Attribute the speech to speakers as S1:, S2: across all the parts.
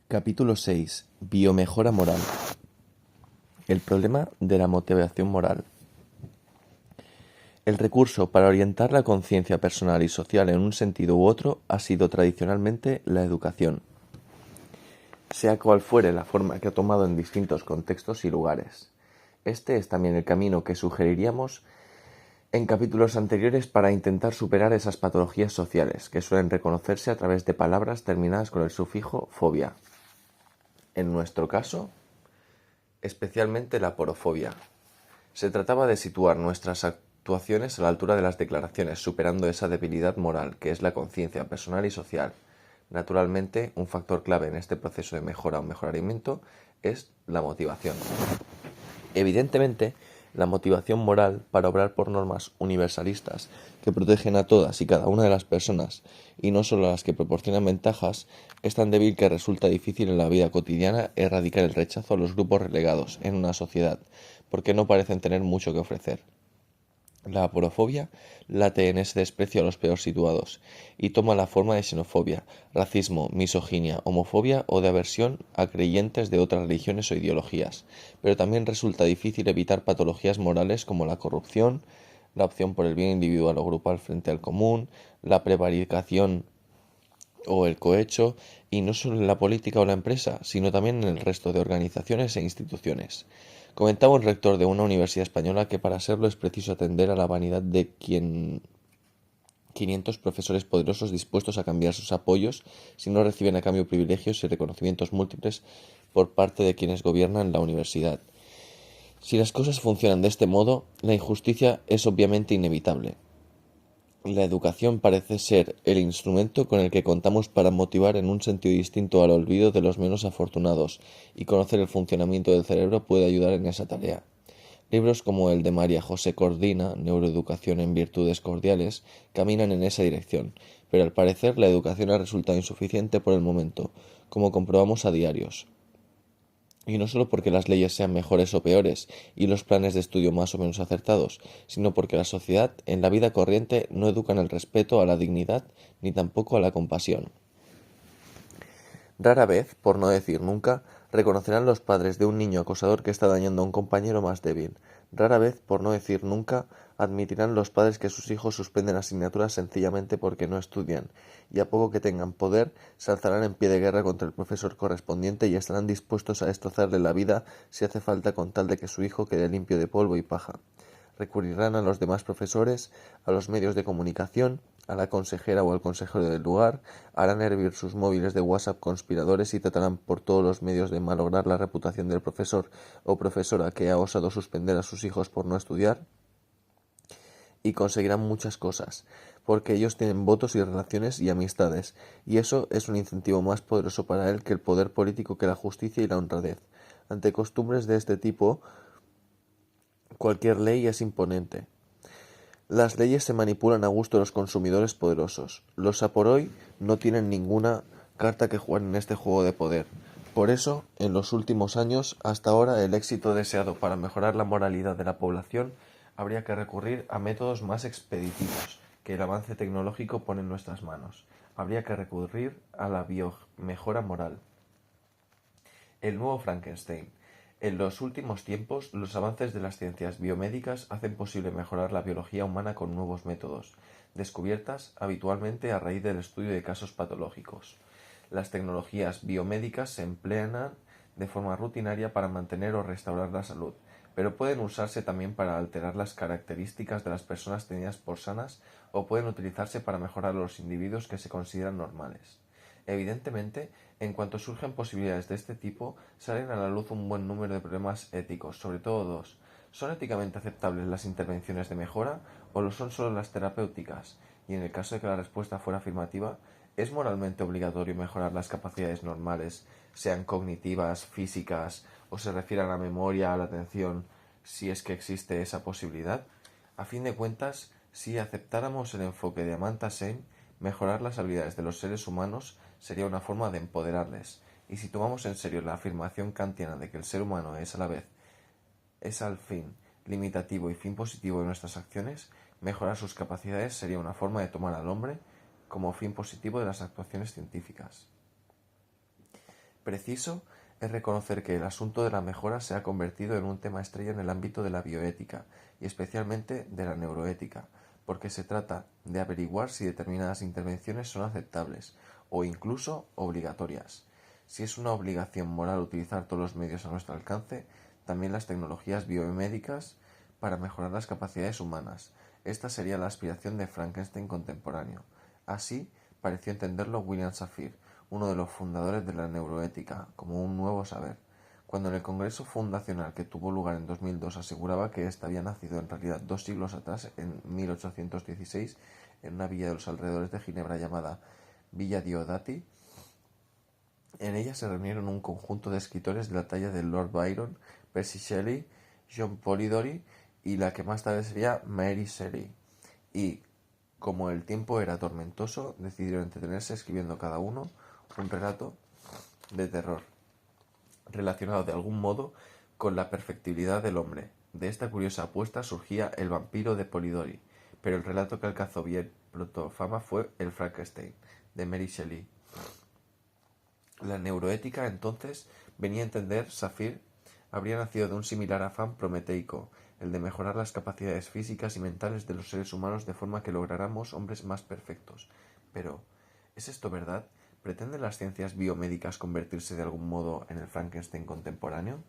S1: Capítulo 6. Biomejora moral. El problema de la motivación moral. El recurso para orientar la conciencia personal y social en un sentido u otro ha sido tradicionalmente la educación, sea cual fuere la forma que ha tomado en distintos contextos y lugares. Este es también el camino que sugeriríamos en capítulos anteriores para intentar superar esas patologías sociales que suelen reconocerse a través de palabras terminadas con el sufijo fobia. En nuestro caso, especialmente la porofobia. Se trataba de situar nuestras actuaciones a la altura de las declaraciones, superando esa debilidad moral que es la conciencia personal y social. Naturalmente, un factor clave en este proceso de mejora o mejoramiento es la motivación. Evidentemente, la motivación moral para obrar por normas universalistas que protegen a todas y cada una de las personas y no solo a las que proporcionan ventajas es tan débil que resulta difícil en la vida cotidiana erradicar el rechazo a los grupos relegados en una sociedad porque no parecen tener mucho que ofrecer. La aporofobia late en ese desprecio a los peor situados y toma la forma de xenofobia, racismo, misoginia, homofobia o de aversión a creyentes de otras religiones o ideologías, pero también resulta difícil evitar patologías morales como la corrupción, la opción por el bien individual o grupal frente al común, la prevaricación o el cohecho, y no solo en la política o la empresa, sino también en el resto de organizaciones e instituciones. Comentaba un rector de una universidad española que para serlo es preciso atender a la vanidad de 500 profesores poderosos dispuestos a cambiar sus apoyos si no reciben a cambio privilegios y reconocimientos múltiples por parte de quienes gobiernan la universidad. Si las cosas funcionan de este modo, la injusticia es obviamente inevitable. La educación parece ser el instrumento con el que contamos para motivar en un sentido distinto al olvido de los menos afortunados, y conocer el funcionamiento del cerebro puede ayudar en esa tarea. Libros como el de María José Cordina, Neuroeducación en Virtudes Cordiales, caminan en esa dirección, pero al parecer la educación ha resultado insuficiente por el momento, como comprobamos a diarios. Y no solo porque las leyes sean mejores o peores y los planes de estudio más o menos acertados, sino porque la sociedad en la vida corriente no educa en el respeto a la dignidad ni tampoco a la compasión. Rara vez, por no decir nunca, reconocerán los padres de un niño acosador que está dañando a un compañero más débil. Rara vez, por no decir nunca, admitirán los padres que sus hijos suspenden asignaturas sencillamente porque no estudian, y a poco que tengan poder, se alzarán en pie de guerra contra el profesor correspondiente y estarán dispuestos a destrozarle la vida si hace falta con tal de que su hijo quede limpio de polvo y paja. Recurrirán a los demás profesores, a los medios de comunicación, a la consejera o al consejero del lugar, harán hervir sus móviles de WhatsApp conspiradores y tratarán por todos los medios de malograr la reputación del profesor o profesora que ha osado suspender a sus hijos por no estudiar, y conseguirán muchas cosas, porque ellos tienen votos y relaciones y amistades, y eso es un incentivo más poderoso para él que el poder político, que la justicia y la honradez. Ante costumbres de este tipo, cualquier ley es imponente. Las leyes se manipulan a gusto de los consumidores poderosos. Los Saporoi no tienen ninguna carta que jugar en este juego de poder. Por eso, en los últimos años, hasta ahora, el éxito deseado para mejorar la moralidad de la población habría que recurrir a métodos más expeditivos que el avance tecnológico pone en nuestras manos. Habría que recurrir a la biomejora moral. El nuevo Frankenstein. En los últimos tiempos, los avances de las ciencias biomédicas hacen posible mejorar la biología humana con nuevos métodos, descubiertas habitualmente a raíz del estudio de casos patológicos. Las tecnologías biomédicas se emplean de forma rutinaria para mantener o restaurar la salud, pero pueden usarse también para alterar las características de las personas tenidas por sanas o pueden utilizarse para mejorar a los individuos que se consideran normales. Evidentemente, en cuanto surgen posibilidades de este tipo, salen a la luz un buen número de problemas éticos, sobre todo dos. ¿Son éticamente aceptables las intervenciones de mejora o lo son solo las terapéuticas? Y en el caso de que la respuesta fuera afirmativa, ¿es moralmente obligatorio mejorar las capacidades normales, sean cognitivas, físicas o se refieran a la memoria, a la atención, si es que existe esa posibilidad? A fin de cuentas, si aceptáramos el enfoque de Amartya Sen, mejorar las habilidades de los seres humanos sería una forma de empoderarles, y si tomamos en serio la afirmación kantiana de que el ser humano es a la vez al fin limitativo y fin positivo de nuestras acciones, mejorar sus capacidades sería una forma de tomar al hombre como fin positivo de las actuaciones científicas. Preciso es reconocer que el asunto de la mejora se ha convertido en un tema estrella en el ámbito de la bioética y especialmente de la neuroética, porque se trata de averiguar si determinadas intervenciones son aceptables o incluso obligatorias. Si es una obligación moral utilizar todos los medios a nuestro alcance, también las tecnologías biomédicas para mejorar las capacidades humanas. Esta sería la aspiración de Frankenstein contemporáneo. Así pareció entenderlo William Shafir, uno de los fundadores de la neuroética, como un nuevo saber. Cuando en el Congreso Fundacional que tuvo lugar en 2002 aseguraba que éste había nacido en realidad 2 siglos atrás, en 1816, en una villa de los alrededores de Ginebra llamada Villa Diodati, en ella se reunieron un conjunto de escritores de la talla de Lord Byron, Percy Shelley, John Polidori y la que más tarde sería Mary Shelley. Y, como el tiempo era tormentoso, decidieron entretenerse escribiendo cada uno un relato de terror, relacionado de algún modo con la perfectibilidad del hombre. De esta curiosa apuesta surgía El vampiro de Polidori, pero el relato que alcanzó bien pronto fama fue El Frankenstein, de Mary Shelley. La neuroética, entonces, venía a entender, Shafir, habría nacido de un similar afán prometeico, el de mejorar las capacidades físicas y mentales de los seres humanos de forma que lográramos hombres más perfectos. Pero, ¿es esto verdad? ¿Pretenden las ciencias biomédicas convertirse de algún modo en el Frankenstein contemporáneo?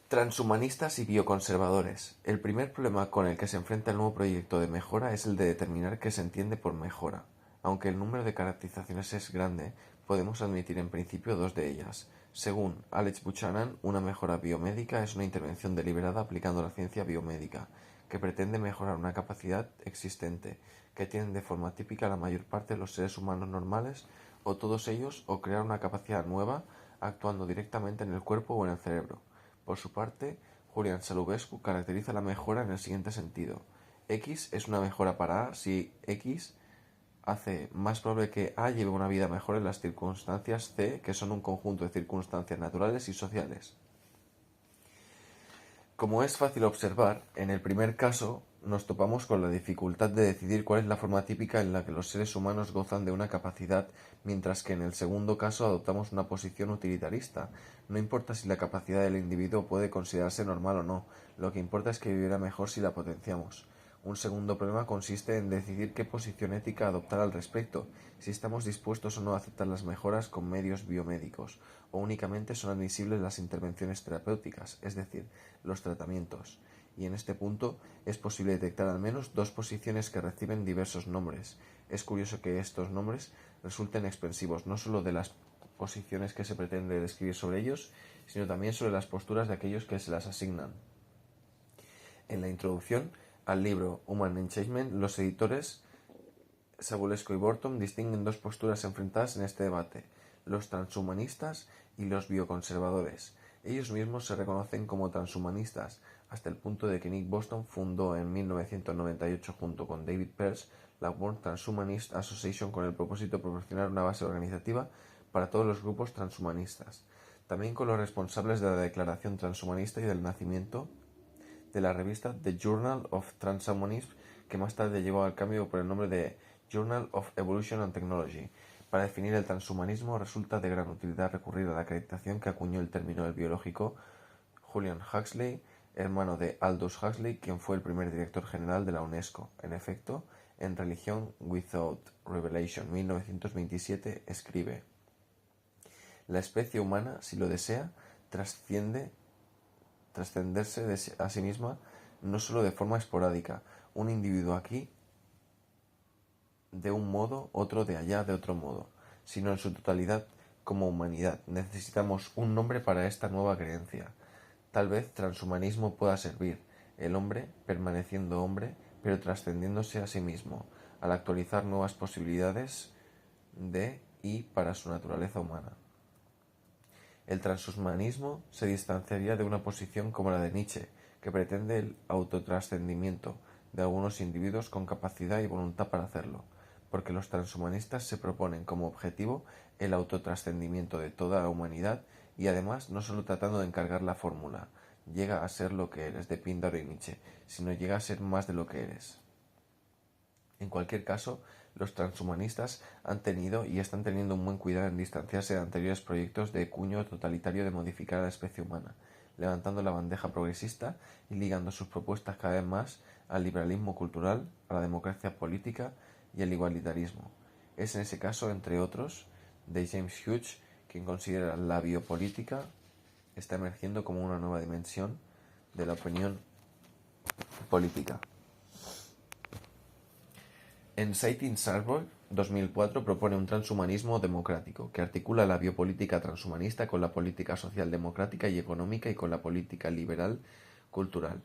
S1: Transhumanistas y bioconservadores. El primer problema con el que se enfrenta el nuevo proyecto de mejora es el de determinar qué se entiende por mejora. Aunque el número de caracterizaciones es grande, podemos admitir en principio dos de ellas. Según Alex Buchanan, una mejora biomédica es una intervención deliberada aplicando la ciencia biomédica, que pretende mejorar una capacidad existente, que tienen de forma típica la mayor parte de los seres humanos normales, o todos ellos, o crear una capacidad nueva, actuando directamente en el cuerpo o en el cerebro. Por su parte, Julian Salubescu caracteriza la mejora en el siguiente sentido. X es una mejora para A si X hace más probable que A lleve una vida mejor en las circunstancias C, que son un conjunto de circunstancias naturales y sociales. Como es fácil observar, en el primer caso nos topamos con la dificultad de decidir cuál es la forma típica en la que los seres humanos gozan de una capacidad, mientras que en el segundo caso adoptamos una posición utilitarista. No importa si la capacidad del individuo puede considerarse normal o no, lo que importa es que vivirá mejor si la potenciamos. Un segundo problema consiste en decidir qué posición ética adoptar al respecto, si estamos dispuestos o no a aceptar las mejoras con medios biomédicos, o únicamente son admisibles las intervenciones terapéuticas, es decir, los tratamientos. Y en este punto es posible detectar al menos dos posiciones que reciben diversos nombres. Es curioso que estos nombres resulten expresivos no solo de las posiciones que se pretende describir sobre ellos, sino también sobre las posturas de aquellos que se las asignan. En la introducción al libro Human Enchantment, los editores Sabulesco y Borton distinguen dos posturas enfrentadas en este debate: los transhumanistas y los bioconservadores. Ellos mismos se reconocen como transhumanistas, hasta el punto de que Nick Boston fundó en 1998 junto con David Pearce la World Transhumanist Association con el propósito de proporcionar una base organizativa para todos los grupos transhumanistas. También con los responsables de la Declaración Transhumanista y del nacimiento de la revista The Journal of Transhumanism, que más tarde llevó al cambio por el nombre de Journal of Evolution and Technology. Para definir el transhumanismo resulta de gran utilidad recurrir a la acreditación que acuñó el término del biológico Julian Huxley, hermano de Aldous Huxley, quien fue el primer director general de la UNESCO. En efecto, en Religion Without Revelation, 1927, escribe: la especie humana, si lo desea, trascenderse a sí misma, no sólo de forma esporádica, un individuo aquí de un modo, otro de allá de otro modo, sino en su totalidad como humanidad. Necesitamos un nombre para esta nueva creencia. Tal vez transhumanismo pueda servir, el hombre permaneciendo hombre, pero trascendiéndose a sí mismo, al actualizar nuevas posibilidades de y para su naturaleza humana. El transhumanismo se distanciaría de una posición como la de Nietzsche, que pretende el autotrascendimiento de algunos individuos con capacidad y voluntad para hacerlo, porque los transhumanistas se proponen como objetivo el autotrascendimiento de toda la humanidad y además no solo tratando de encargar la fórmula llega a ser lo que eres de Píndaro y Nietzsche, sino llega a ser más de lo que eres. En cualquier caso, Los transhumanistas han tenido y están teniendo un buen cuidado en distanciarse de anteriores proyectos de cuño totalitario de modificar a la especie humana, levantando la bandeja progresista y ligando sus propuestas cada vez más al liberalismo cultural, a la democracia política y al igualitarismo. Es en ese caso, entre otros, de James Hughes, quien considera la biopolítica está emergiendo como una nueva dimensión de la opinión política. En Seytin Sarborg, 2004, propone un transhumanismo democrático que articula la biopolítica transhumanista con la política social democrática y económica y con la política liberal cultural.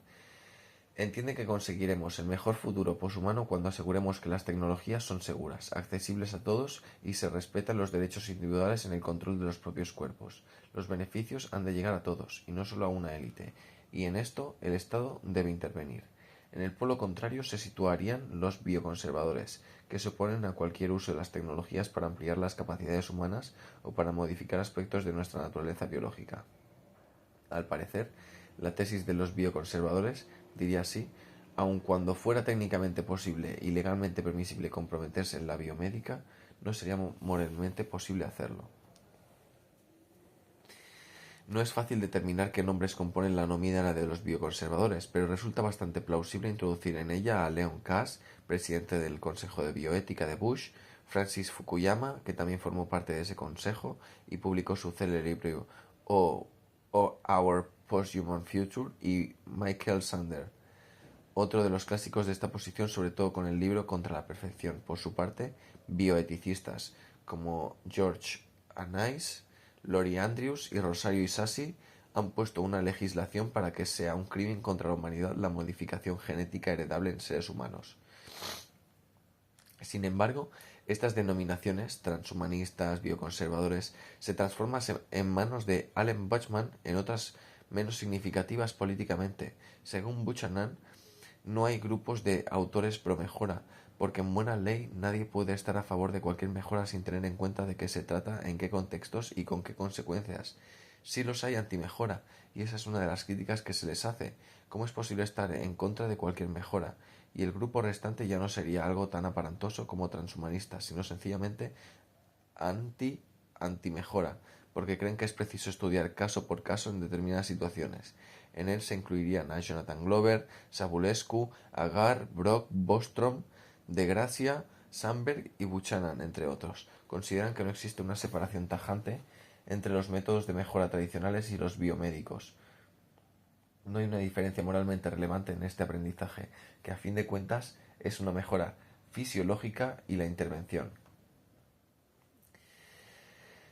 S1: Entiende que conseguiremos el mejor futuro poshumano cuando aseguremos que las tecnologías son seguras, accesibles a todos y se respetan los derechos individuales en el control de los propios cuerpos. Los beneficios han de llegar a todos y no solo a una élite, y en esto el Estado debe intervenir. En el polo contrario se situarían los bioconservadores, que se oponen a cualquier uso de las tecnologías para ampliar las capacidades humanas o para modificar aspectos de nuestra naturaleza biológica. Al parecer, la tesis de los bioconservadores diría así: aun cuando fuera técnicamente posible y legalmente permisible comprometerse en la biomédica, no sería moralmente posible hacerlo. No es fácil determinar qué nombres componen la nómina de los bioconservadores, pero resulta bastante plausible introducir en ella a Leon Kass, presidente del Consejo de Bioética de Bush, Francis Fukuyama, que también formó parte de ese consejo y publicó su célebre libro Our Posthuman Future, y Michael Sandel, otro de los clásicos de esta posición, sobre todo con el libro Contra la Perfección. Por su parte, bioeticistas como George Anais, Lori Andrews y Rosario Isasi han puesto una legislación para que sea un crimen contra la humanidad la modificación genética heredable en seres humanos. Sin embargo, estas denominaciones, transhumanistas, bioconservadores, se transforman en manos de Allen Buchman en otras menos significativas políticamente. Según Buchanan, no hay grupos de autores pro mejora, porque en buena ley nadie puede estar a favor de cualquier mejora sin tener en cuenta de qué se trata, en qué contextos y con qué consecuencias. Sí los hay anti-mejora, y esa es una de las críticas que se les hace. ¿Cómo es posible estar en contra de cualquier mejora? Y el grupo restante ya no sería algo tan aparentoso como transhumanista, sino sencillamente anti-mejora, porque creen que es preciso estudiar caso por caso en determinadas situaciones. En él se incluirían a Jonathan Glover, Sabulescu, Agar, Brock, Bostrom, De Gracia, Sandberg y Buchanan, entre otros. Consideran que no existe una separación tajante entre los métodos de mejora tradicionales y los biomédicos. No hay una diferencia moralmente relevante en este aprendizaje, que a fin de cuentas es una mejora fisiológica y la intervención.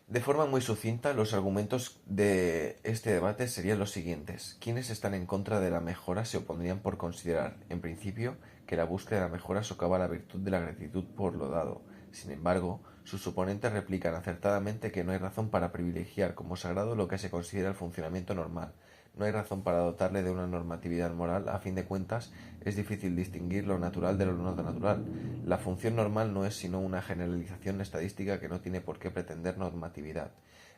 S1: De forma muy sucinta, los argumentos de este debate serían los siguientes. Quienes están en contra de la mejora se opondrían por considerar, en principio, que la búsqueda de la mejora socava la virtud de la gratitud por lo dado. Sin embargo, sus oponentes replican acertadamente que no hay razón para privilegiar como sagrado lo que se considera el funcionamiento normal. No hay razón para dotarle de una normatividad moral. A fin de cuentas, es difícil distinguir lo natural de lo no natural. La función normal no es sino una generalización estadística que no tiene por qué pretender normatividad.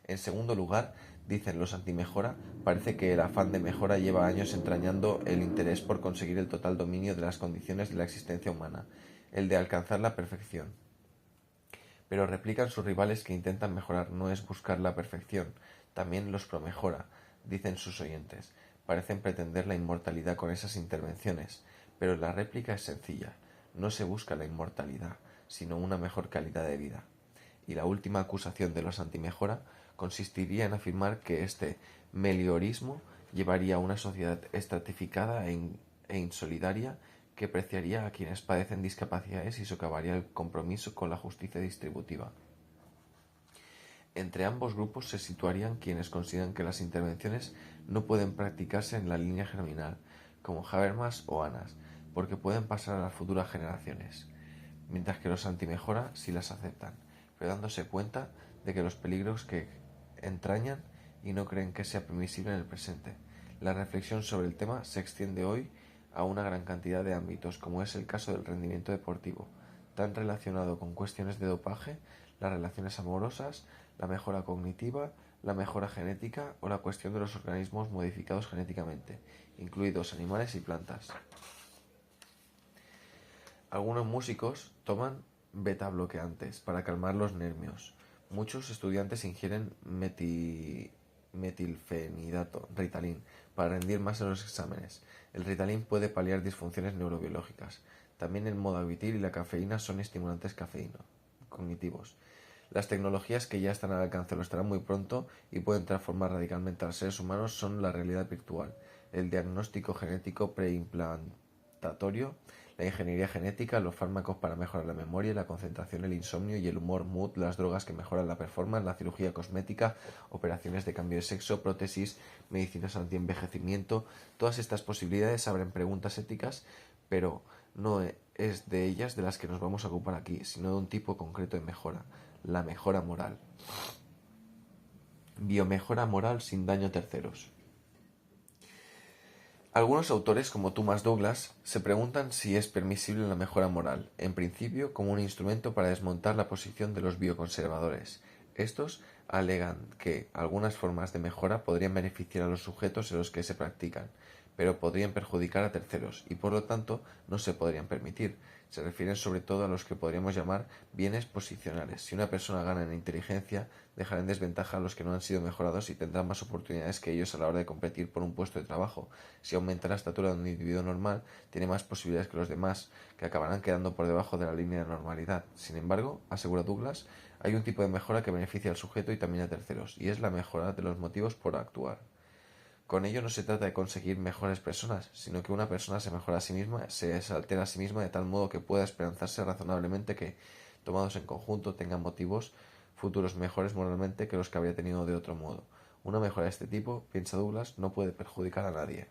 S1: En segundo lugar, dicen los antimejora, parece que el afán de mejora lleva años entrañando el interés por conseguir el total dominio de las condiciones de la existencia humana, el de alcanzar la perfección. Pero replican sus rivales que intentan mejorar no es buscar la perfección, también los promejora, dicen sus oyentes. Parecen pretender la inmortalidad con esas intervenciones, pero la réplica es sencilla. No se busca la inmortalidad, sino una mejor calidad de vida. Y la última acusación de los antimejora consistiría en afirmar que este meliorismo llevaría a una sociedad estratificada e insolidaria que preciaría a quienes padecen discapacidades y socavaría el compromiso con la justicia distributiva. Entre ambos grupos se situarían quienes consideran que las intervenciones no pueden practicarse en la línea germinal, como Habermas o Anas, porque pueden pasar a las futuras generaciones, mientras que los antimejora sí las aceptan, pero dándose cuenta de que los peligros que entrañan y no creen que sea permisible en el presente. La reflexión sobre el tema se extiende hoy a una gran cantidad de ámbitos, como es el caso del rendimiento deportivo, tan relacionado con cuestiones de dopaje, las relaciones amorosas, la mejora cognitiva, la mejora genética o la cuestión de los organismos modificados genéticamente, incluidos animales y plantas. Algunos músicos toman beta bloqueantes para calmar los nervios. Muchos estudiantes ingieren metilfenidato, Ritalin, para rendir más en los exámenes. El Ritalin puede paliar disfunciones neurobiológicas. También el modavitil y la cafeína son estimulantes cognitivos. Las tecnologías que ya están al alcance o lo estarán muy pronto y pueden transformar radicalmente a los seres humanos son la realidad virtual, el diagnóstico genético preimplantatorio, la ingeniería genética, los fármacos para mejorar la memoria, la concentración, el insomnio y el humor, mood, las drogas que mejoran la performance, la cirugía cosmética, operaciones de cambio de sexo, prótesis, medicinas antienvejecimiento. Todas estas posibilidades abren preguntas éticas, pero no es de ellas de las que nos vamos a ocupar aquí, sino de un tipo concreto de mejora, la mejora moral. Biomejora moral sin daño a terceros. Algunos autores, como Thomas Douglas, se preguntan si es permisible la mejora moral, en principio como un instrumento para desmontar la posición de los bioconservadores. Estos alegan que algunas formas de mejora podrían beneficiar a los sujetos en los que se practican, pero podrían perjudicar a terceros y por lo tanto no se podrían permitir. Se refieren sobre todo a los que podríamos llamar bienes posicionales. Si una persona gana en inteligencia, dejará en desventaja a los que no han sido mejorados y tendrán más oportunidades que ellos a la hora de competir por un puesto de trabajo. Si aumenta la estatura de un individuo normal, tiene más posibilidades que los demás, que acabarán quedando por debajo de la línea de normalidad. Sin embargo, asegura Douglas, hay un tipo de mejora que beneficia al sujeto y también a terceros, y es la mejora de los motivos por actuar. Con ello no se trata de conseguir mejores personas, sino que una persona se mejora a sí misma, se altera a sí misma de tal modo que pueda esperanzarse razonablemente que, tomados en conjunto, tengan motivos futuros mejores moralmente que los que habría tenido de otro modo. Una mejora de este tipo, piensa Douglas, no puede perjudicar a nadie.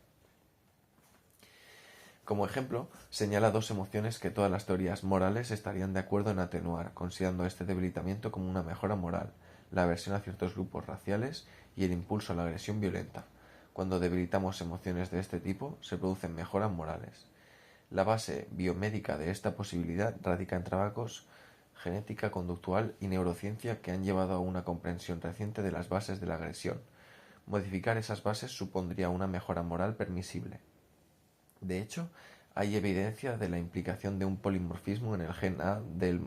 S1: Como ejemplo, señala dos emociones que todas las teorías morales estarían de acuerdo en atenuar, considerando este debilitamiento como una mejora moral: la aversión a ciertos grupos raciales y el impulso a la agresión violenta. Cuando debilitamos emociones de este tipo, se producen mejoras morales. La base biomédica de esta posibilidad radica en trabajos genética conductual y neurociencia que han llevado a una comprensión reciente de las bases de la agresión. Modificar esas bases supondría una mejora moral permisible. De hecho, hay evidencia de la implicación de un polimorfismo en el gen A del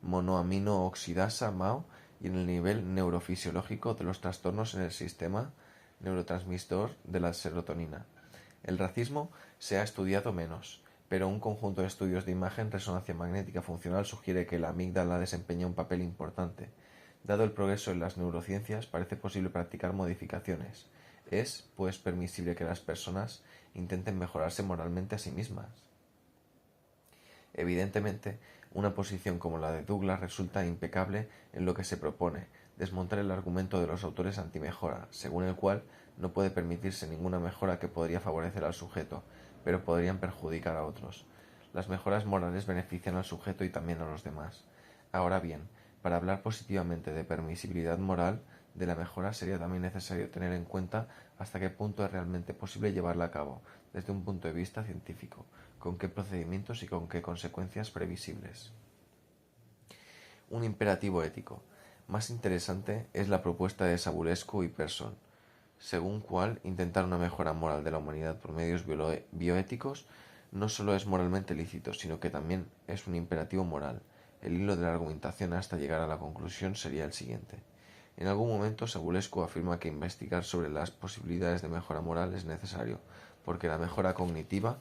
S1: monoamino oxidasa MAO y en el nivel neurofisiológico de los trastornos en el sistema neurotransmisor de la serotonina. El racismo se ha estudiado menos, pero un conjunto de estudios de imagen resonancia magnética funcional sugiere que la amígdala desempeña un papel importante. Dado el progreso en las neurociencias, parece posible practicar modificaciones. Es, pues, permisible que las personas intenten mejorarse moralmente a sí mismas. Evidentemente, una posición como la de Douglas resulta impecable en lo que se propone, desmontar el argumento de los autores antimejora, según el cual no puede permitirse ninguna mejora que podría favorecer al sujeto, pero podrían perjudicar a otros. Las mejoras morales benefician al sujeto y también a los demás. Ahora bien, para hablar positivamente de permisibilidad moral de la mejora sería también necesario tener en cuenta hasta qué punto es realmente posible llevarla a cabo, desde un punto de vista científico, con qué procedimientos y con qué consecuencias previsibles. Un imperativo ético. Más interesante es la propuesta de Savulescu y Persson, según cual intentar una mejora moral de la humanidad por medios bioéticos no solo es moralmente lícito, sino que también es un imperativo moral. El hilo de la argumentación hasta llegar a la conclusión sería el siguiente. En algún momento Savulescu afirma que investigar sobre las posibilidades de mejora moral es necesario, porque la mejora cognitiva,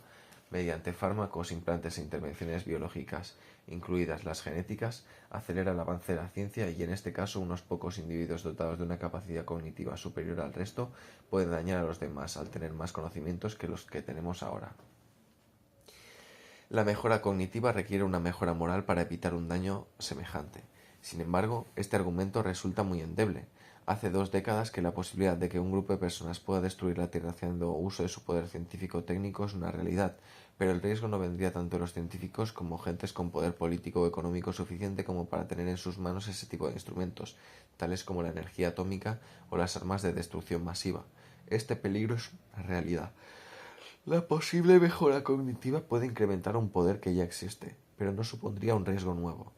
S1: mediante fármacos, implantes e intervenciones biológicas, incluidas las genéticas, acelera el avance de la ciencia y en este caso unos pocos individuos dotados de una capacidad cognitiva superior al resto pueden dañar a los demás al tener más conocimientos que los que tenemos ahora. La mejora cognitiva requiere una mejora moral para evitar un daño semejante. Sin embargo, este argumento resulta muy endeble. Hace 2 décadas que la posibilidad de que un grupo de personas pueda destruir la Tierra haciendo uso de su poder científico-técnico es una realidad, pero el riesgo no vendría tanto de los científicos como gentes con poder político o económico suficiente como para tener en sus manos ese tipo de instrumentos, tales como la energía atómica o las armas de destrucción masiva. Este peligro es una realidad. La posible mejora cognitiva puede incrementar un poder que ya existe, pero no supondría un riesgo nuevo.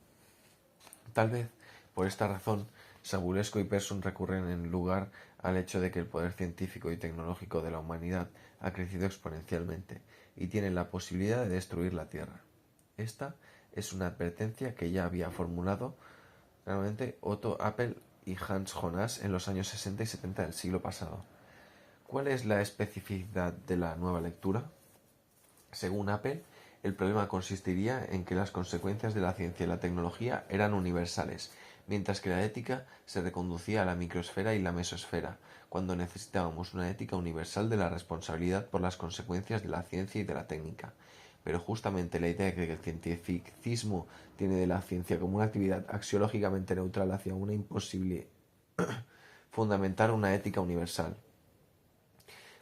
S1: Tal vez, por esta razón, Savulescu y Persson recurren en lugar al hecho de que el poder científico y tecnológico de la humanidad ha crecido exponencialmente y tiene la posibilidad de destruir la Tierra. Esta Es una advertencia que ya había formulado claramente Otto Appel y Hans Jonas en los años 60 y 70 del siglo pasado. ¿Cuál es la especificidad de la nueva lectura? Según Apple, el problema consistiría en que las consecuencias de la ciencia y la tecnología eran universales, mientras que la ética se reconducía a la microesfera y la mesosfera, cuando necesitábamos una ética universal de la responsabilidad por las consecuencias de la ciencia y de la técnica. Pero justamente la idea de que el cientificismo tiene de la ciencia como una actividad axiológicamente neutral hacia una imposible fundamentar una ética universal.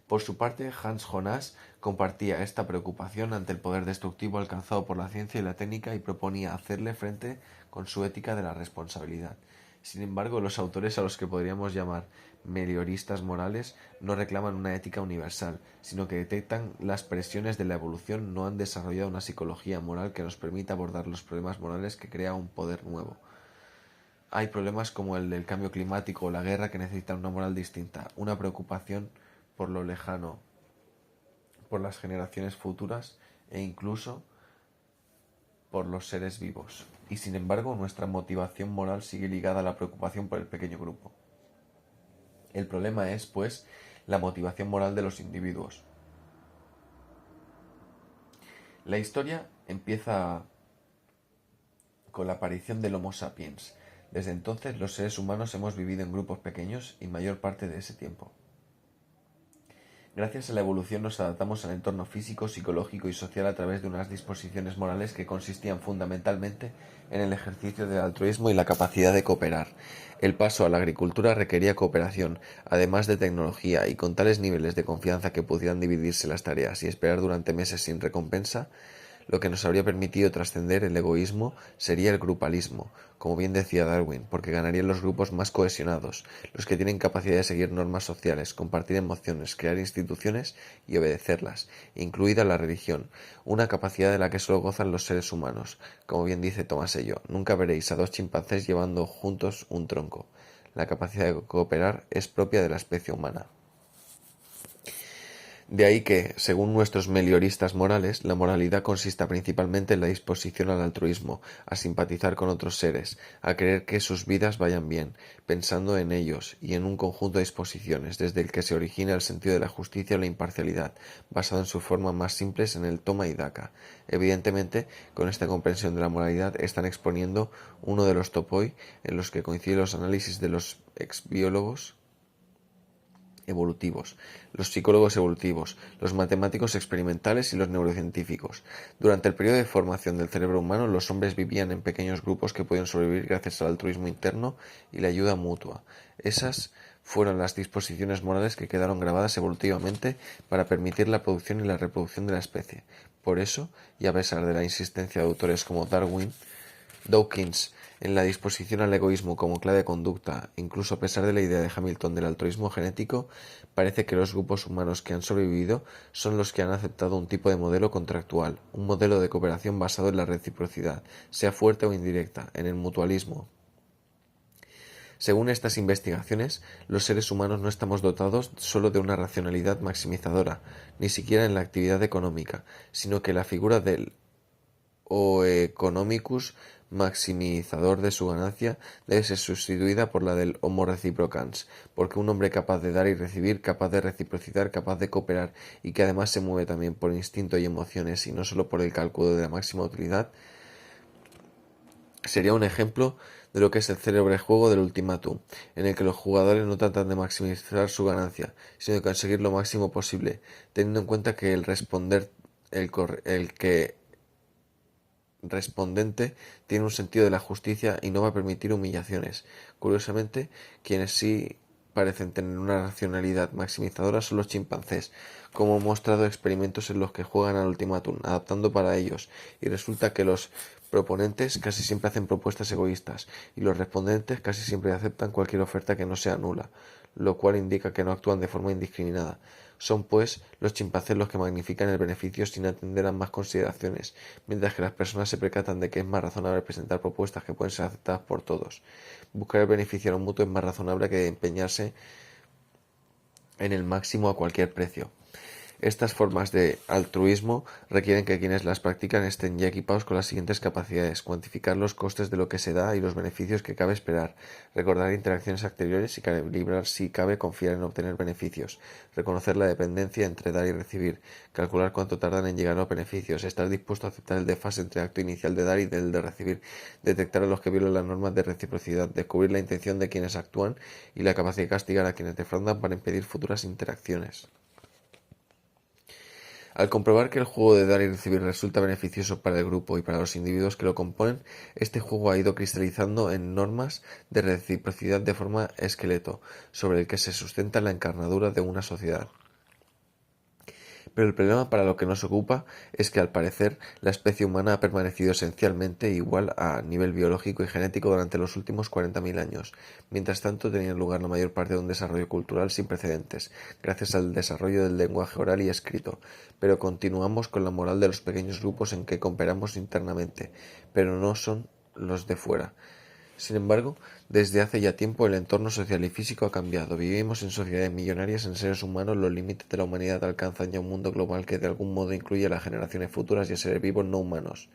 S1: Por su parte, Hans Jonas compartía esta preocupación ante el poder destructivo alcanzado por la ciencia y la técnica y proponía hacerle frente con su ética de la responsabilidad. Sin embargo, los autores a los que podríamos llamar melioristas morales no reclaman una ética universal, sino que detectan las presiones de la evolución, no han desarrollado una psicología moral que nos permita abordar los problemas morales que crea un poder nuevo. Hay problemas como el del cambio climático o la guerra que necesitan una moral distinta, una preocupación por lo lejano, por las generaciones futuras e incluso por los seres vivos. Y sin embargo, nuestra motivación moral sigue ligada a la preocupación por el pequeño grupo. El problema es, pues, la motivación moral de los individuos. La historia empieza con la aparición del Homo sapiens. Desde entonces, los seres humanos hemos vivido en grupos pequeños y mayor parte de ese tiempo. Gracias a la evolución nos adaptamos al entorno físico, psicológico y social a través de unas disposiciones morales que consistían fundamentalmente en el ejercicio del altruismo y la capacidad de cooperar. El paso a la agricultura requería cooperación, además de tecnología, y con tales niveles de confianza que pudieran dividirse las tareas y esperar durante meses sin recompensa, lo que nos habría permitido trascender el egoísmo sería el grupalismo, como bien decía Darwin, porque ganarían los grupos más cohesionados, los que tienen capacidad de seguir normas sociales, compartir emociones, crear instituciones y obedecerlas, incluida la religión, una capacidad de la que solo gozan los seres humanos. Como bien dice Tomasello, nunca veréis a dos chimpancés llevando juntos un tronco. La capacidad de cooperar es propia de la especie humana. De ahí que, según nuestros melioristas morales, la moralidad consista principalmente en la disposición al altruismo, a simpatizar con otros seres, a querer que sus vidas vayan bien, pensando en ellos y en un conjunto de disposiciones, desde el que se origina el sentido de la justicia o la imparcialidad, basado en sus formas más simples en el toma y daca. Evidentemente, con esta comprensión de la moralidad están exponiendo uno de los topoi en los que coinciden los análisis de los exbiólogos evolutivos, los psicólogos evolutivos, los matemáticos experimentales y los neurocientíficos. Durante el periodo de formación del cerebro humano, los hombres vivían en pequeños grupos que podían sobrevivir gracias al altruismo interno y la ayuda mutua. Esas fueron las disposiciones morales que quedaron grabadas evolutivamente para permitir la producción y la reproducción de la especie. Por eso, y a pesar de la insistencia de autores como Dawkins en la disposición al egoísmo como clave de conducta, incluso a pesar de la idea de Hamilton del altruismo genético, parece que los grupos humanos que han sobrevivido son los que han aceptado un tipo de modelo contractual, un modelo de cooperación basado en la reciprocidad, sea fuerte o indirecta, en el mutualismo. Según estas investigaciones, los seres humanos no estamos dotados solo de una racionalidad maximizadora, ni siquiera en la actividad económica, sino que la figura del o economicus maximizador de su ganancia debe ser sustituida por la del homo reciprocans, porque un hombre capaz de dar y recibir, capaz de reciprocitar, capaz de cooperar y que además se mueve también por instinto y emociones y no solo por el cálculo de la máxima utilidad, sería un ejemplo de lo que es el célebre juego del ultimátum, en el que los jugadores no tratan de maximizar su ganancia, sino de conseguir lo máximo posible, teniendo en cuenta que el que respondente tiene un sentido de la justicia y no va a permitir humillaciones. Curiosamente, quienes sí parecen tener una racionalidad maximizadora son los chimpancés, como han mostrado experimentos en los que juegan al ultimátum, adaptando para ellos, y resulta que los proponentes casi siempre hacen propuestas egoístas, y los respondentes casi siempre aceptan cualquier oferta que no sea nula, lo cual indica que no actúan de forma indiscriminada. Son, pues, los chimpancés los que magnifican el beneficio sin atender a más consideraciones, mientras que las personas se percatan de que es más razonable presentar propuestas que pueden ser aceptadas por todos. Buscar el beneficio a lo mutuo es más razonable que empeñarse en el máximo a cualquier precio. Estas formas de altruismo requieren que quienes las practican estén ya equipados con las siguientes capacidades: cuantificar los costes de lo que se da y los beneficios que cabe esperar, recordar interacciones anteriores y calibrar si cabe confiar en obtener beneficios, reconocer la dependencia entre dar y recibir, calcular cuánto tardan en llegar a los beneficios, estar dispuesto a aceptar el desfase entre el acto inicial de dar y el de recibir, detectar a los que violan las normas de reciprocidad, descubrir la intención de quienes actúan y la capacidad de castigar a quienes defraudan para impedir futuras interacciones. Al comprobar que el juego de dar y recibir resulta beneficioso para el grupo y para los individuos que lo componen, este juego ha ido cristalizando en normas de reciprocidad de forma esqueleto, sobre el que se sustenta la encarnadura de una sociedad. Pero el problema para lo que nos ocupa es que, al parecer, la especie humana ha permanecido esencialmente igual a nivel biológico y genético durante los últimos 40.000 años. Mientras tanto, tenía lugar la mayor parte de un desarrollo cultural sin precedentes, gracias al desarrollo del lenguaje oral y escrito. Pero continuamos con la moral de los pequeños grupos en que cooperamos internamente, pero no son los de fuera. Sin embargo, desde hace ya tiempo el entorno social y físico ha cambiado. Vivimos en sociedades millonarias, en seres humanos, los límites de la humanidad alcanzan ya un mundo global que de algún modo incluye a las generaciones futuras y a seres vivos no humanos.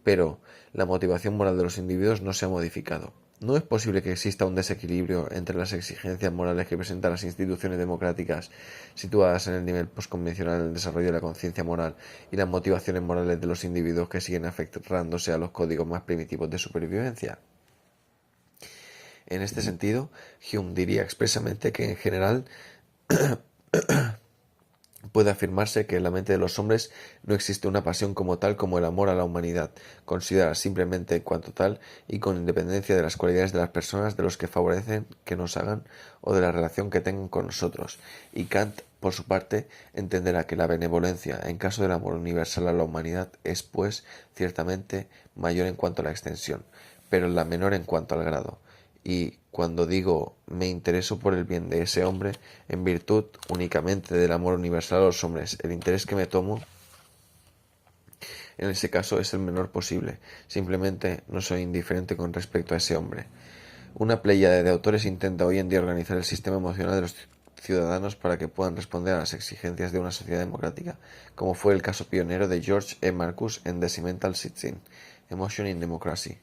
S1: Pero la motivación moral de los individuos no se ha modificado. ¿No es posible que exista un desequilibrio entre las exigencias morales que presentan las instituciones democráticas situadas en el nivel postconvencional del desarrollo de la conciencia moral y las motivaciones morales de los individuos que siguen aferrándose a los códigos más primitivos de supervivencia? En este sentido, Hume diría expresamente que en general puede afirmarse que en la mente de los hombres no existe una pasión como tal como el amor a la humanidad, considerada simplemente en cuanto tal y con independencia de las cualidades de las personas, de los que favorecen que nos hagan o de la relación que tengan con nosotros. Y Kant, por su parte, entenderá que la benevolencia, en caso del amor universal a la humanidad, es, pues, ciertamente mayor en cuanto a la extensión, pero la menor en cuanto al grado. Y cuando digo me intereso por el bien de ese hombre, en virtud únicamente del amor universal a los hombres, el interés que me tomo en ese caso es el menor posible. Simplemente no soy indiferente con respecto a ese hombre. Una pléyade de autores intenta hoy en día organizar el sistema emocional de los ciudadanos para que puedan responder a las exigencias de una sociedad democrática, como fue el caso pionero de George E. Marcus en The Mental Citizen, Emotion in Democracy,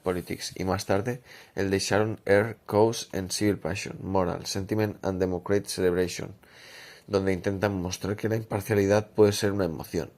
S1: Politics, y más tarde el de Sharon R. Cause en Civil Passion, Moral, Sentiment and Democratic Celebration, donde intentan mostrar que la imparcialidad puede ser una emoción.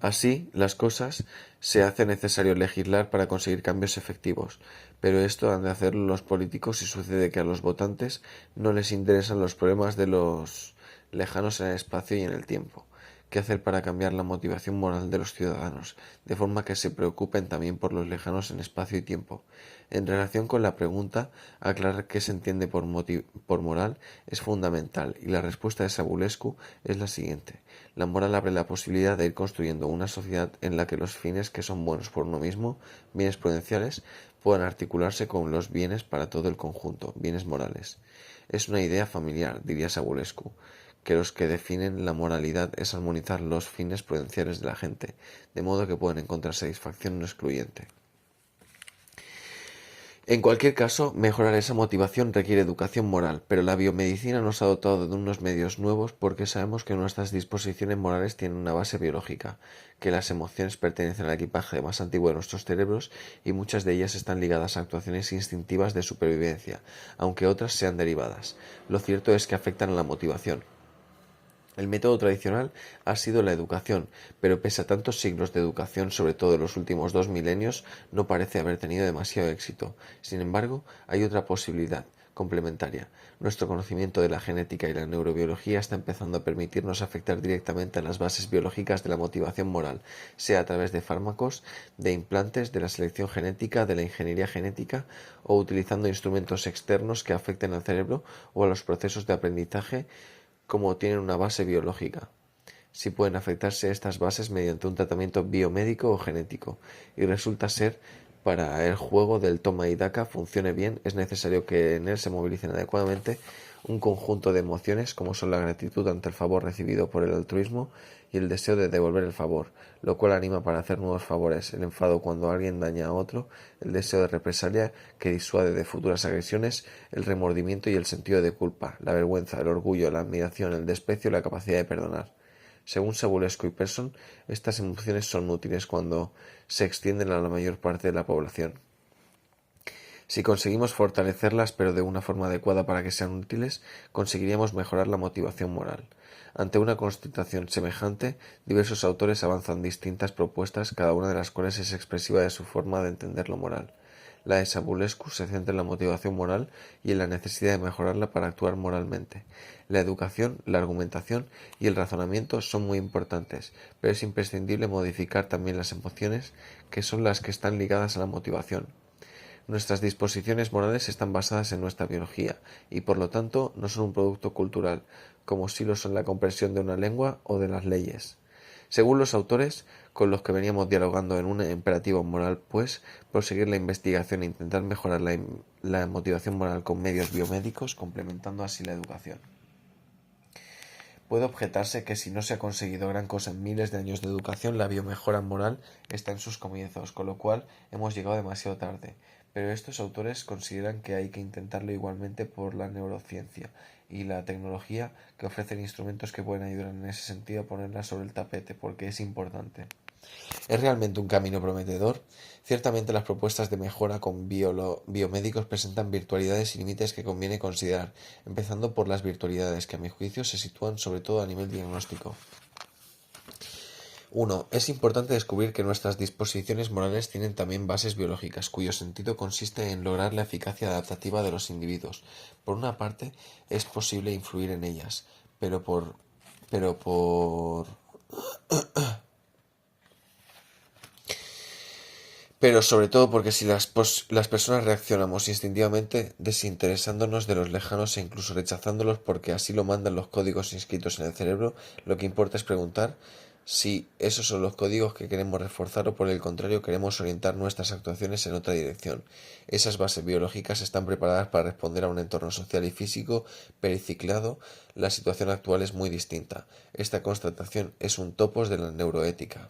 S1: Así las cosas, se hace necesario legislar para conseguir cambios efectivos, pero esto han de hacerlo los políticos y sucede que a los votantes no les interesan los problemas de los lejanos en el espacio y en el tiempo. ¿Qué hacer para cambiar la motivación moral de los ciudadanos, de forma que se preocupen también por los lejanos en espacio y tiempo? En relación con la pregunta, aclarar qué se entiende por moral es fundamental, y la respuesta de Savulescu es la siguiente. La moral abre la posibilidad de ir construyendo una sociedad en la que los fines que son buenos por uno mismo, bienes prudenciales, puedan articularse con los bienes para todo el conjunto, bienes morales. Es una idea familiar, diría Savulescu, que los que definen la moralidad es armonizar los fines prudenciales de la gente, de modo que puedan encontrar satisfacción no excluyente. En cualquier caso, mejorar esa motivación requiere educación moral, pero la biomedicina nos ha dotado de unos medios nuevos porque sabemos que nuestras disposiciones morales tienen una base biológica, que las emociones pertenecen al equipaje más antiguo de nuestros cerebros y muchas de ellas están ligadas a actuaciones instintivas de supervivencia, aunque otras sean derivadas. Lo cierto es que afectan a la motivación. El método tradicional ha sido la educación, pero pese a tantos siglos de educación, sobre todo en los últimos 2 milenios, no parece haber tenido demasiado éxito. Sin embargo, hay otra posibilidad complementaria. Nuestro conocimiento de la genética y la neurobiología está empezando a permitirnos afectar directamente a las bases biológicas de la motivación moral, sea a través de fármacos, de implantes, de la selección genética, de la ingeniería genética, o utilizando instrumentos externos que afecten al cerebro o a los procesos de aprendizaje, como tienen una base biológica. Si pueden afectarse estas bases mediante un tratamiento biomédico o genético, y resulta ser, para el juego del toma y daca funcione bien, es necesario que en él se movilicen adecuadamente un conjunto de emociones como son la gratitud ante el favor recibido por el altruismo y el deseo de devolver el favor, lo cual anima para hacer nuevos favores, el enfado cuando alguien daña a otro, el deseo de represalia que disuade de futuras agresiones, el remordimiento y el sentido de culpa, la vergüenza, el orgullo, la admiración, el desprecio y la capacidad de perdonar. Según Sabulescu y Persson, estas emociones son útiles cuando se extienden a la mayor parte de la población. Si conseguimos fortalecerlas, pero de una forma adecuada para que sean útiles, conseguiríamos mejorar la motivación moral. Ante una constatación semejante, diversos autores avanzan distintas propuestas, cada una de las cuales es expresiva de su forma de entender lo moral. La de Sabulescu se centra en la motivación moral y en la necesidad de mejorarla para actuar moralmente. La educación, la argumentación y el razonamiento son muy importantes, pero es imprescindible modificar también las emociones, que son las que están ligadas a la motivación. Nuestras disposiciones morales están basadas en nuestra biología y por lo tanto no son un producto cultural, como sí lo son la comprensión de una lengua o de las leyes. Según los autores con los que veníamos dialogando en un imperativo moral, pues, proseguir la investigación e intentar mejorar la motivación moral con medios biomédicos, complementando así la educación. Puede objetarse que si no se ha conseguido gran cosa en miles de años de educación, la biomejora moral está en sus comienzos, con lo cual hemos llegado demasiado tarde. Pero estos autores consideran que hay que intentarlo igualmente por la neurociencia y la tecnología, que ofrecen instrumentos que pueden ayudar en ese sentido a ponerla sobre el tapete, porque es importante. ¿Es realmente un camino prometedor? Ciertamente las propuestas de mejora con biomédicos presentan virtualidades y límites que conviene considerar, empezando por las virtualidades que a mi juicio se sitúan sobre todo a nivel diagnóstico. 1. Es importante descubrir que nuestras disposiciones morales tienen también bases biológicas, cuyo sentido consiste en lograr la eficacia adaptativa de los individuos. Por una parte, es posible influir en ellas, pero sobre todo porque si las personas reaccionamos instintivamente desinteresándonos de los lejanos e incluso rechazándolos porque así lo mandan los códigos inscritos en el cerebro, lo que importa es preguntar si esos son los códigos que queremos reforzar o por el contrario queremos orientar nuestras actuaciones en otra dirección. Esas bases biológicas están preparadas para responder a un entorno social y físico periciclado. La situación actual es muy distinta. Esta constatación es un topos de la neuroética.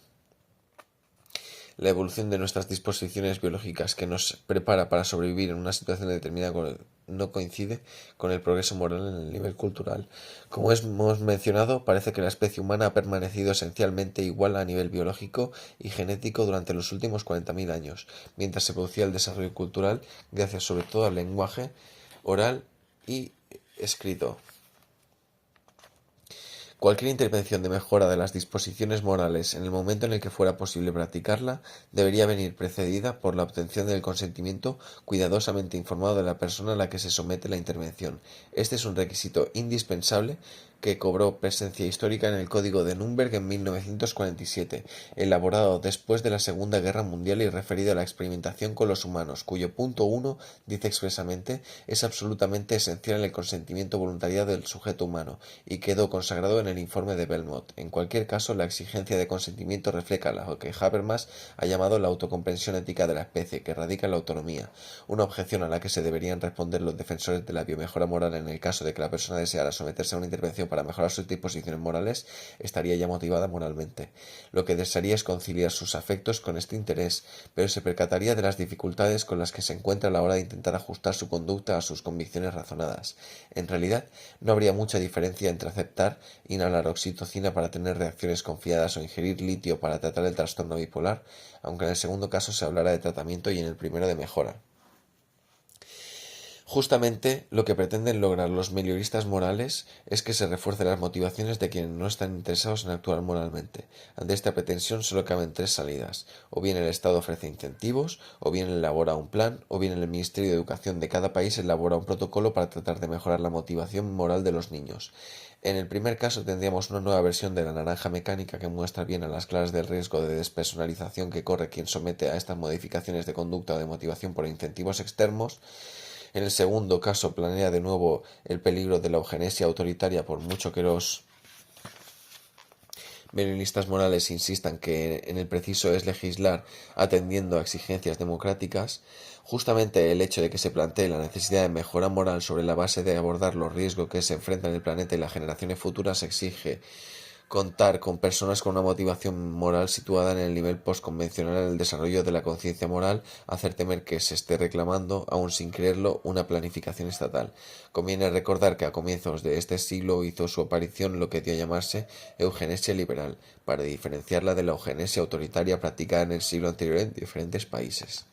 S1: La evolución de nuestras disposiciones biológicas que nos prepara para sobrevivir en una situación determinada no coincide con el progreso moral en el nivel cultural. Como hemos mencionado, parece que la especie humana ha permanecido esencialmente igual a nivel biológico y genético durante los últimos 40.000 años, mientras se producía el desarrollo cultural gracias sobre todo al lenguaje oral y escrito. Cualquier intervención de mejora de las disposiciones morales en el momento en el que fuera posible practicarla debería venir precedida por la obtención del consentimiento cuidadosamente informado de la persona a la que se somete la intervención. Este es un requisito indispensable que cobró presencia histórica en el Código de Nuremberg en 1947, elaborado después de la Segunda Guerra Mundial y referido a la experimentación con los humanos, cuyo punto 1 dice expresamente es absolutamente esencial el consentimiento voluntario del sujeto humano y quedó consagrado en el informe de Belmont. En cualquier caso, la exigencia de consentimiento refleja lo que Habermas ha llamado la autocomprensión ética de la especie, que radica en la autonomía, una objeción a la que se deberían responder los defensores de la biomejora moral en el caso de que la persona deseara someterse a una intervención para mejorar sus disposiciones morales, estaría ya motivada moralmente. Lo que desearía es conciliar sus afectos con este interés, pero se percataría de las dificultades con las que se encuentra a la hora de intentar ajustar su conducta a sus convicciones razonadas. En realidad, no habría mucha diferencia entre aceptar inhalar oxitocina para tener reacciones confiadas o ingerir litio para tratar el trastorno bipolar, aunque en el segundo caso se hablará de tratamiento y en el primero de mejora. Justamente lo que pretenden lograr los melioristas morales es que se refuercen las motivaciones de quienes no están interesados en actuar moralmente. Ante esta pretensión solo caben tres salidas: o bien el Estado ofrece incentivos, o bien elabora un plan, o bien el Ministerio de Educación de cada país elabora un protocolo para tratar de mejorar la motivación moral de los niños. En el primer caso tendríamos una nueva versión de la naranja mecánica que muestra bien a las claras del riesgo de despersonalización que corre quien somete a estas modificaciones de conducta o de motivación por incentivos externos. En el segundo caso planea de nuevo el peligro de la eugenesia autoritaria, por mucho que los melioristas morales insistan que en el preciso es legislar atendiendo a exigencias democráticas. Justamente el hecho de que se plantee la necesidad de mejora moral sobre la base de abordar los riesgos que se enfrentan el planeta y las generaciones futuras exige Contar con personas con una motivación moral situada en el nivel postconvencional en el desarrollo de la conciencia moral hacer temer que se esté reclamando, aun sin creerlo, una planificación estatal. Conviene recordar que a comienzos de este siglo hizo su aparición lo que dio a llamarse eugenesia liberal, para diferenciarla de la eugenesia autoritaria practicada en el siglo anterior en diferentes países.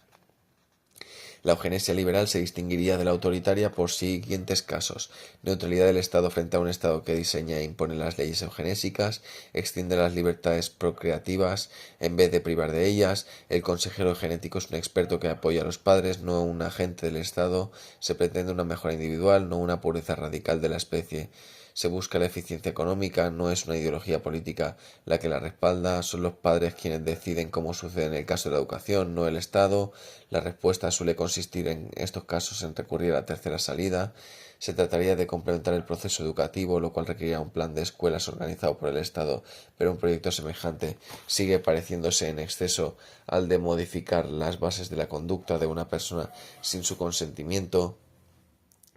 S1: La eugenesia liberal se distinguiría de la autoritaria por siguientes casos: neutralidad del Estado frente a un Estado que diseña e impone las leyes eugenésicas, extiende las libertades procreativas en vez de privar de ellas, el consejero genético es un experto que apoya a los padres, no un agente del Estado, se pretende una mejora individual, no una pureza radical de la especie. Se busca la eficiencia económica, no es una ideología política la que la respalda, son los padres quienes deciden cómo sucede en el caso de la educación, no el Estado. La respuesta suele consistir en estos casos en recurrir a la tercera salida. Se trataría de complementar el proceso educativo, lo cual requeriría un plan de escuelas organizado por el Estado, pero un proyecto semejante sigue pareciéndose en exceso al de modificar las bases de la conducta de una persona sin su consentimiento.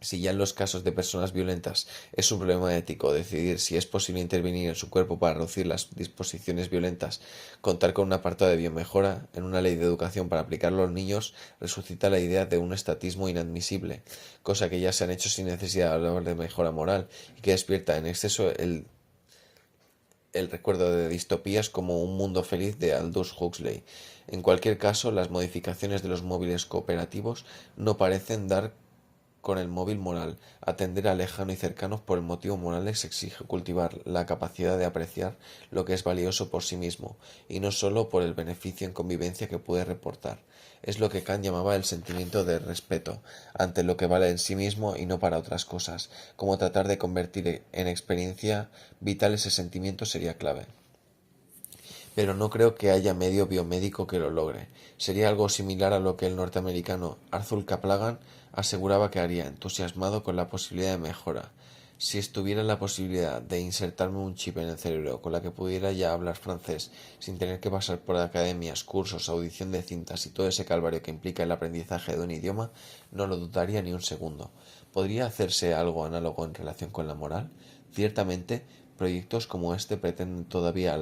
S1: Si ya en los casos de personas violentas es un problema ético decidir si es posible intervenir en su cuerpo para reducir las disposiciones violentas, contar con un apartado de biomejora en una ley de educación para aplicarlo a los niños resucita la idea de un estatismo inadmisible, cosa que ya se han hecho sin necesidad de hablar de mejora moral y que despierta en exceso el recuerdo de distopías como Un mundo feliz de Aldous Huxley. En cualquier caso, las modificaciones de los móviles cooperativos no parecen dar con el móvil moral. Atender a lejano y cercanos por el motivo moral les exige cultivar la capacidad de apreciar lo que es valioso por sí mismo, y no sólo por el beneficio en convivencia que puede reportar. Es lo que Kant llamaba el sentimiento de respeto, ante lo que vale en sí mismo y no para otras cosas. Como tratar de convertir en experiencia vital ese sentimiento sería clave. Pero no creo que haya medio biomédico que lo logre. Sería algo similar a lo que el norteamericano Arthur Kaplagan aseguraba que haría, entusiasmado con la posibilidad de mejora. Si estuviera la posibilidad de insertarme un chip en el cerebro con la que pudiera ya hablar francés sin tener que pasar por academias, cursos, audición de cintas y todo ese calvario que implica el aprendizaje de un idioma, no lo dudaría ni un segundo. ¿Podría hacerse algo análogo en relación con la moral? Ciertamente, proyectos como este pretenden todavía a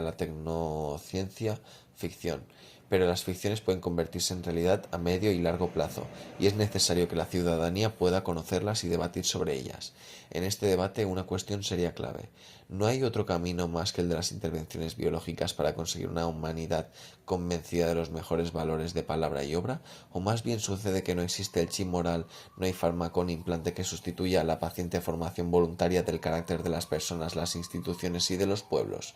S1: la tecnociencia ficción, pero las ficciones pueden convertirse en realidad a medio y largo plazo, y es necesario que la ciudadanía pueda conocerlas y debatir sobre ellas. En este debate una cuestión sería clave. ¿No hay otro camino más que el de las intervenciones biológicas para conseguir una humanidad convencida de los mejores valores de palabra y obra? ¿O más bien sucede que no existe el chip moral, no hay fármaco ni implante que sustituya a la paciente formación voluntaria del carácter de las personas, las instituciones y de los pueblos?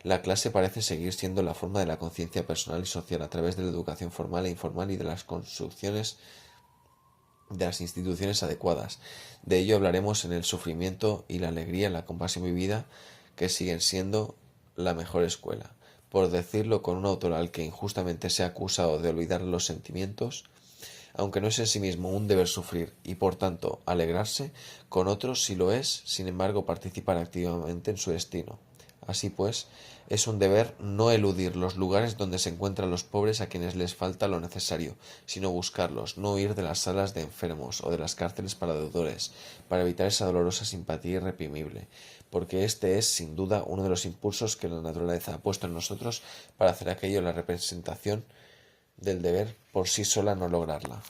S1: La clase parece seguir siendo la forma de la conciencia personal y social a través de la educación formal e informal y de las construcciones de las instituciones adecuadas. De ello hablaremos en el sufrimiento y la alegría, en la compasión vivida, que siguen siendo la mejor escuela. Por decirlo con un autor al que injustamente se ha acusado de olvidar los sentimientos, aunque no es en sí mismo un deber sufrir y por tanto alegrarse, con otros sí lo es, sin embargo participar activamente en su destino. Así pues, es un deber no eludir los lugares donde se encuentran los pobres a quienes les falta lo necesario, sino buscarlos, no huir de las salas de enfermos o de las cárceles para deudores, para evitar esa dolorosa simpatía irreprimible, porque este es, sin duda, uno de los impulsos que la naturaleza ha puesto en nosotros para hacer aquello la representación del deber por sí sola no lograrla.